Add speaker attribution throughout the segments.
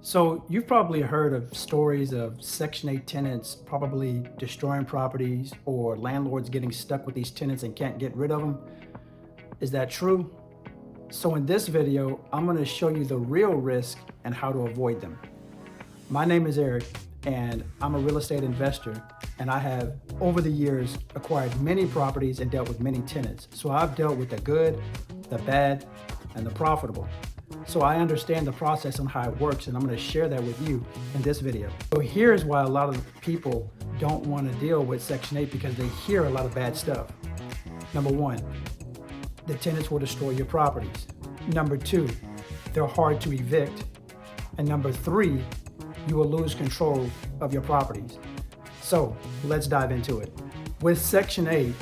Speaker 1: So you've probably heard of stories of Section 8 tenants probably destroying properties or landlords getting stuck with these tenants and can't get rid of them. Is that true? So in this video, I'm going to show you the real risk and how to avoid them. My name is Eric and I'm a real estate investor, and I have over the years acquired many properties and dealt with many tenants. So I've dealt with the good, the bad, and the profitable. So I understand the process on how it works, and I'm going to share that with you in this video. So here's why a lot of people don't want to deal with Section 8, because they hear a lot of bad stuff. Number one, the tenants will destroy your properties. Number two, they're hard to evict. And number three, you will lose control of your properties. So let's dive into it. With Section 8,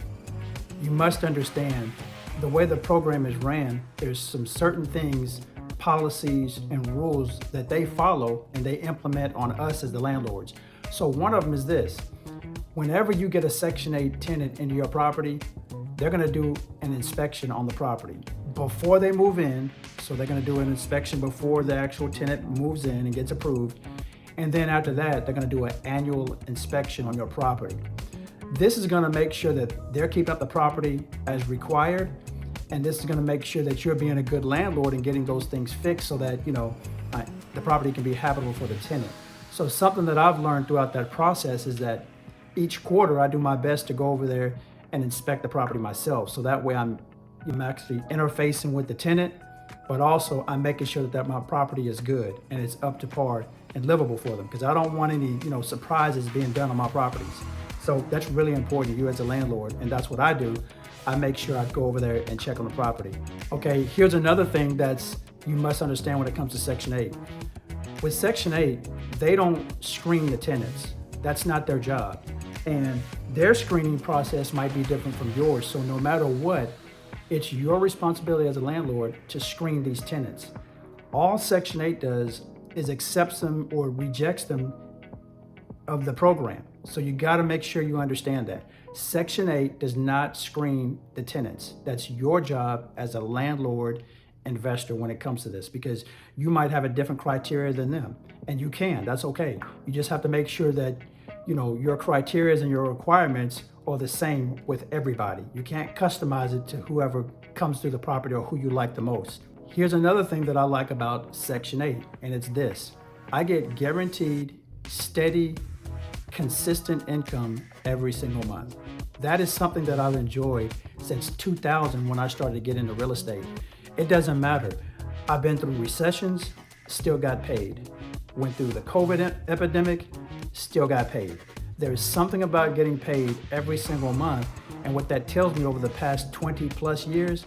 Speaker 1: you must understand the way the program is ran. There's some certain things, policies and rules that they follow and they implement on us as the landlords. So one of them is this: whenever you get a Section 8 tenant into your property, they're going to do an inspection on the property before they move in. So they're going to do an inspection before the actual tenant moves in and gets approved. And then after that, they're going to do an annual inspection on your property. This is going to make sure that they're keeping up the property as required. And this is going to make sure that you're being a good landlord and getting those things fixed so that, the property can be habitable for the tenant. So something that I've learned throughout that process is that each quarter I do my best to go over there and inspect the property myself. So that way I'm actually interfacing with the tenant, but also I'm making sure that my property is good and it's up to par and livable for them, because I don't want any, surprises being done on my properties. So that's really important to you as a landlord, and that's what I do. I make sure I go over there and check on the property. Okay, here's another thing you must understand when it comes to Section 8. With Section 8, they don't screen the tenants. That's not their job. And their screening process might be different from yours. So no matter what, it's your responsibility as a landlord to screen these tenants. All Section 8 does is accepts them or rejects them of the program. So you got to make sure you understand that. Section 8 does not screen the tenants. That's your job as a landlord investor when it comes to this, because you might have a different criteria than them, and you can. That's okay. You just have to make sure that your criteria and your requirements are the same with everybody. You can't customize it to whoever comes through the property or who you like the most. Here's another thing that I like about Section 8, and it's this: I get guaranteed, steady, consistent income every single month. That is something that I've enjoyed since 2000 when I started to get into real estate. It doesn't matter. I've been through recessions, still got paid. Went through the COVID epidemic, still got paid. There's something about getting paid every single month, and what that tells me over the past 20 plus years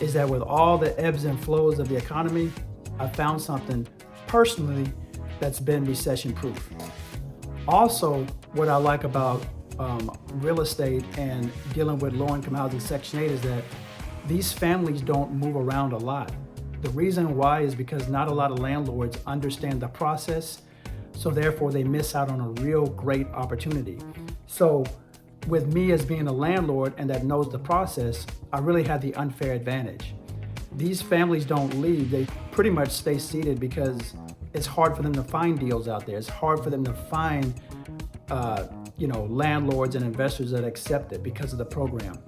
Speaker 1: is that with all the ebbs and flows of the economy, I found something personally that's been recession proof. Also, what I like about real estate and dealing with low-income housing Section 8 is that these families don't move around a lot. The reason why is because not a lot of landlords understand the process, so therefore they miss out on a real great opportunity. So with me as being a landlord and that knows the process, I really have the unfair advantage. These families don't leave. They pretty much stay seated because it's hard for them to find deals out there. It's hard for them to find landlords and investors that accept it because of the program.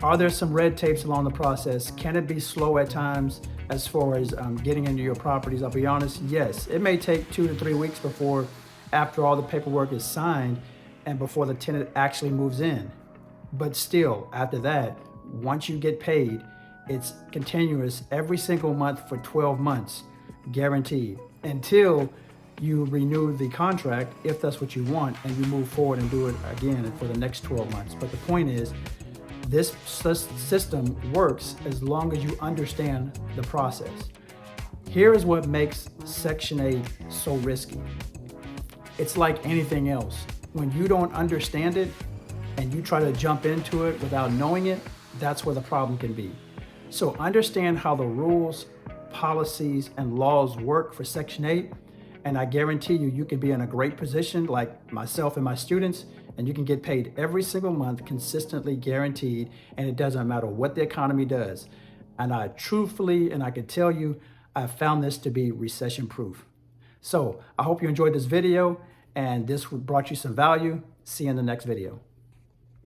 Speaker 1: Are there some red tapes along the process? Can it be slow at times as far as getting into your properties? I'll be honest, yes. It may take 2 to 3 weeks after all the paperwork is signed and before the tenant actually moves in. But still, after that, once you get paid, it's continuous every single month for 12 months, guaranteed, until you renew the contract, if that's what you want, and you move forward and do it again for the next 12 months. But the point is, this system works as long as you understand the process. Here is what makes Section 8 so risky. It's like anything else. When you don't understand it and you try to jump into it without knowing it, that's where the problem can be. So understand how the rules, policies, and laws work for Section 8, and I guarantee you can be in a great position like myself and my students, and you can get paid every single month, consistently guaranteed, and it doesn't matter what the economy does. And I truthfully, and I can tell you, I found this to be recession proof. So I hope you enjoyed this video and this brought you some value. See you in the next video.